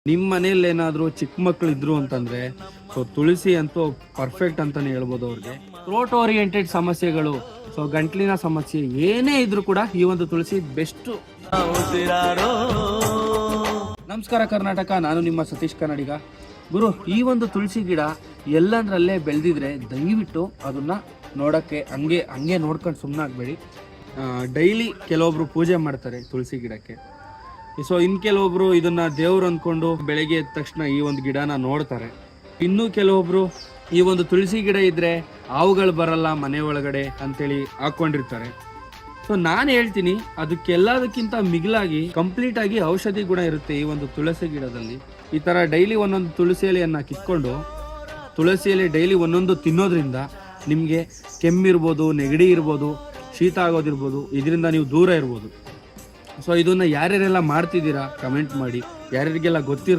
ನಿಮ್ಮ ಮನೇಲಿ ಏನಾದರೂ ಚಿಕ್ಕ ಮಕ್ಕಳು ಇದ್ರು ಅಂತಂದ್ರೆ ಸೊ ತುಳಸಿ ಅಂತೂ ಪರ್ಫೆಕ್ಟ್ ಅಂತಾನೆ ಹೇಳ್ಬೋದು ಅವ್ರಿಗೆ. ಥ್ರೋಟ್ ಓರಿಯೆಂಟೆಡ್ ಸಮಸ್ಯೆಗಳು, ಸೊ ಗಂಟ್ಲಿನ ಸಮಸ್ಯೆ ಏನೇ ಇದ್ರೂ ಕೂಡ ಈ ಒಂದು ತುಳಸಿ ಬೆಸ್ಟ್. ನಮಸ್ಕಾರ ಕರ್ನಾಟಕ, ನಾನು ನಿಮ್ಮ ಸತೀಶ್ ಕನ್ನಡಿಗ. ಗುರು, ಈ ಒಂದು ತುಳಸಿ ಗಿಡ ಎಲ್ಲಂದ್ರಲ್ಲೇ ಬೆಳೆದಿದ್ರೆ ದಯವಿಟ್ಟು ಅದನ್ನ ನೋಡೋಕ್ಕೆ ಹಂಗೆ ನೋಡ್ಕೊಂಡು ಸುಮ್ಮನೆ ಆಗಬೇಡಿ. ಡೈಲಿ ಕೆಲವೊಬ್ರು ಪೂಜೆ ಮಾಡ್ತಾರೆ ತುಳಸಿ ಗಿಡಕ್ಕೆ. ಸೊ ಕೆಲವೊಬ್ರು ಇದನ್ನ ದೇವ್ರು ಅಂದ್ಕೊಂಡು ಬೆಳಗ್ಗೆ ಎದ್ದ ತಕ್ಷಣ ಈ ಒಂದು ಗಿಡನ ನೋಡ್ತಾರೆ. ಇನ್ನು ಕೆಲವೊಬ್ರು ಈ ಒಂದು ತುಳಸಿ ಗಿಡ ಇದ್ರೆ ಹಾವುಗಳು ಬರಲ್ಲ ಮನೆ ಒಳಗಡೆ ಅಂತೇಳಿ ಹಾಕೊಂಡಿರ್ತಾರೆ. ಸೊ ನಾನು ಹೇಳ್ತೀನಿ, ಅದಕ್ಕೆಲ್ಲದಕ್ಕಿಂತ ಮಿಗಿಲಾಗಿ ಕಂಪ್ಲೀಟ್ ಆಗಿ ಔಷಧಿ ಗುಣ ಇರುತ್ತೆ ಈ ಒಂದು ತುಳಸಿ ಗಿಡದಲ್ಲಿ. ಈ ತರ ಡೈಲಿ ಒಂದೊಂದು ತುಳಸಿ ಎಲೆಯನ್ನ ಕಿತ್ಕೊಂಡು ತುಳಸಿ ಎಲೆ ಡೈಲಿ ಒಂದೊಂದು ತಿನ್ನೋದ್ರಿಂದ ನಿಮಗೆ ಕೆಮ್ಮಿರ್ಬೋದು, ನೆಗಡಿ ಇರ್ಬೋದು, ಶೀತ ಆಗೋದಿರ್ಬೋದು, ಇದರಿಂದ ನೀವು ದೂರ ಇರ್ಬೋದು. ಸೊ ಇದನ್ನ ಯಾರ್ಯಾರೆಲ್ಲ ಮಾಡ್ತಿದ್ದೀರಾ ಕಮೆಂಟ್ ಮಾಡಿ. ಯಾರ್ಯಾರಿಗೆಲ್ಲ ಗೊತ್ತಿರೋ